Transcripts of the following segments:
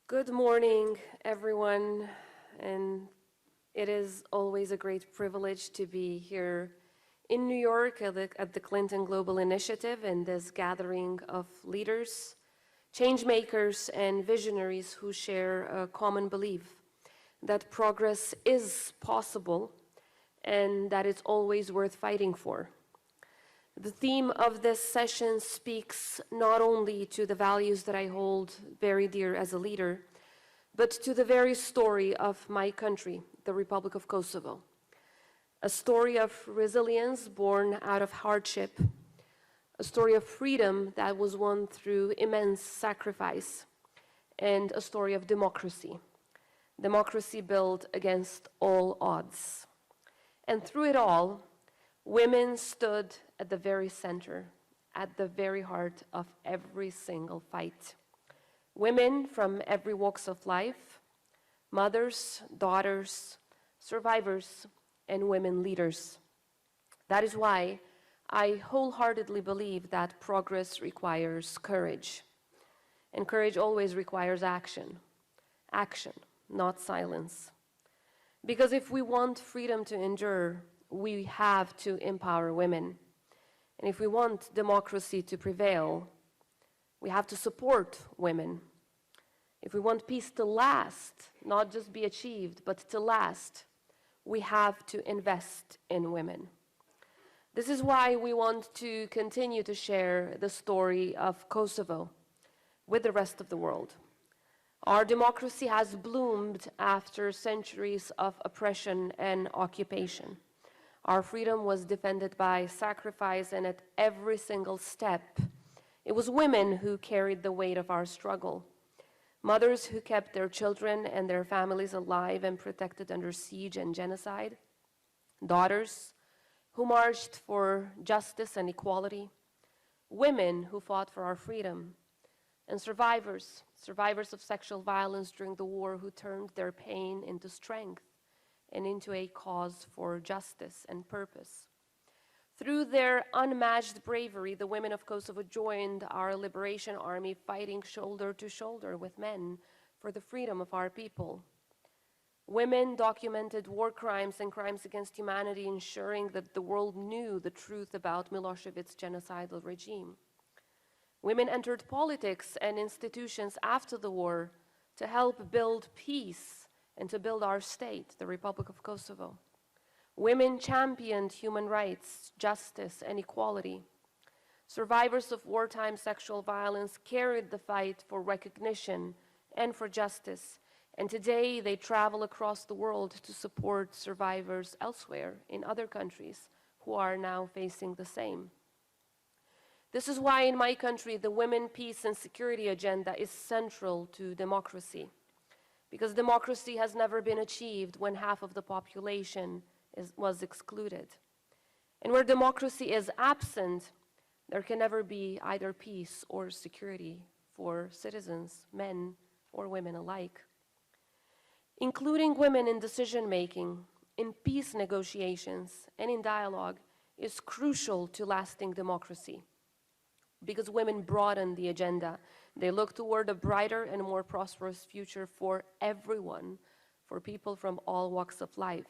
Good morning, everyone, and it is always a great privilege to be here in New York at the Clinton Global Initiative and this gathering of leaders, change makers, and visionaries who share a common belief that progress is possible and that it's always worth fighting for. The theme of this session speaks not only to the values that I hold very dear as a leader, but to the very story of my country, the Republic of Kosovo. A story of resilience born out of hardship, a story of freedom that was won through immense sacrifice, and a story of democracy. Democracy built against all odds. And through it all, women stood at the very center, at the very heart of every single fight. Women from every walks of life, mothers, daughters, survivors, and women leaders. That is why I wholeheartedly believe that progress requires courage. And courage always requires action. Action, not silence. Because if we want freedom to endure, we have to empower women. And if we want democracy to prevail, we have to support women. If we want peace to last, not just be achieved, but to last, we have to invest in women. This is why we want to continue to share the story of Kosovo with the rest of the world. Our democracy has bloomed after centuries of oppression and occupation. Our freedom was defended by sacrifice, and at every single step, it was women who carried the weight of our struggle. Mothers who kept their children and their families alive and protected under siege and genocide. Daughters who marched for justice and equality. Women who fought for our freedom. And survivors of sexual violence during the war who turned their pain into strength and into a cause for justice and purpose. Through their unmatched bravery, the women of Kosovo joined our liberation army, fighting shoulder to shoulder with men for the freedom of our people. Women documented war crimes and crimes against humanity, ensuring that the world knew the truth about Milosevic's genocidal regime. Women entered politics and institutions after the war to help build peace and to build our state, the Republic of Kosovo. Women championed human rights, justice, and equality. Survivors of wartime sexual violence carried the fight for recognition and for justice, and today they travel across the world to support survivors elsewhere in other countries who are now facing the same. This is why in my country, the women, peace, and security agenda is central to democracy. Because democracy has never been achieved when half of the population was excluded. And where democracy is absent, there can never be either peace or security for citizens, men or women alike. Including women in decision-making, in peace negotiations, and in dialogue is crucial to lasting democracy. Because women broaden the agenda. They look toward a brighter and more prosperous future for everyone, for people from all walks of life.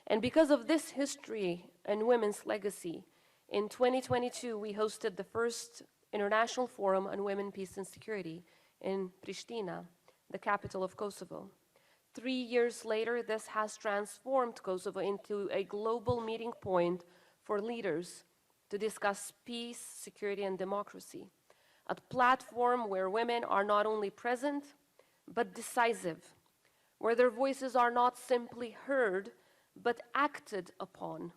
And because of this history and women's legacy, in 2022, we hosted the first International Forum on Women, Peace, and Security in Pristina, the capital of Kosovo. 3 years later, this has transformed Kosovo into a global meeting point for leaders to discuss peace, security, and democracy. A platform where women are not only present, but decisive, where their voices are not simply heard, but acted upon.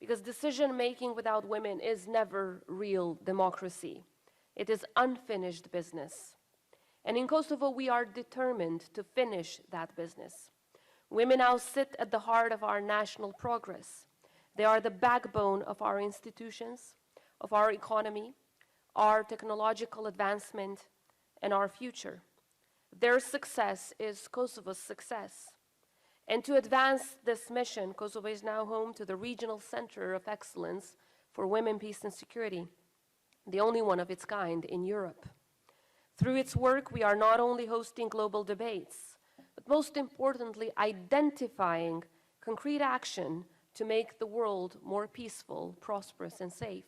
Because decision-making without women is never real democracy. It is unfinished business. And in Kosovo, we are determined to finish that business. Women now sit at the heart of our national progress. They are the backbone of our institutions, of our economy, our technological advancement, and our future. Their success is Kosovo's success. And to advance this mission, Kosovo is now home to the Regional Center of Excellence for Women, Peace, and Security, the only one of its kind in Europe. Through its work, we are not only hosting global debates, but most importantly, identifying concrete action to make the world more peaceful, prosperous, and safe.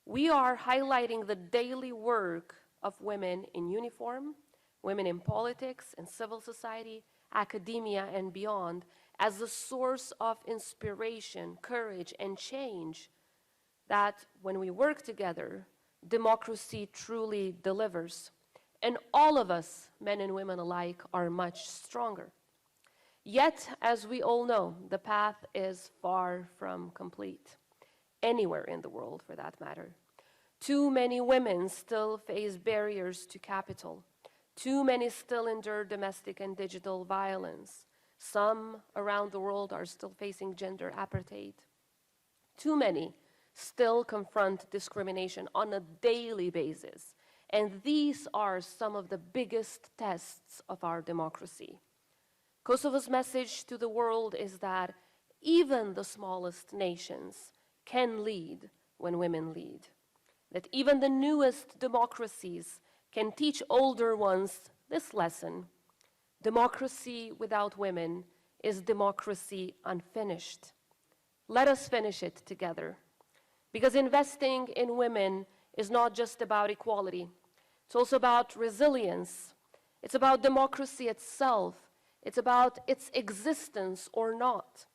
We are highlighting the daily work of women in uniform, women in politics and civil society, academia, and beyond as a source of inspiration, courage, and change that, when we work together, democracy truly delivers. And all of us, men and women alike, are much stronger. Yet, as we all know, the path is far from complete, anywhere in the world for that matter. Too many women still face barriers to capital. Too many still endure domestic and digital violence. Some around the world are still facing gender apartheid. Too many still confront discrimination on a daily basis. And these are some of the biggest tests of our democracy. Kosovo's message to the world is that even the smallest nations can lead when women lead. That even the newest democracies can teach older ones this lesson. Democracy without women is democracy unfinished. Let us finish it together. Because investing in women is not just about equality. It's also about resilience. It's about democracy itself. It's about its existence or not.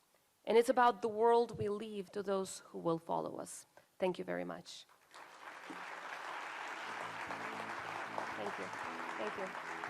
And it's about the world we leave to those who will follow us. Thank you very much. Thank you. Thank you.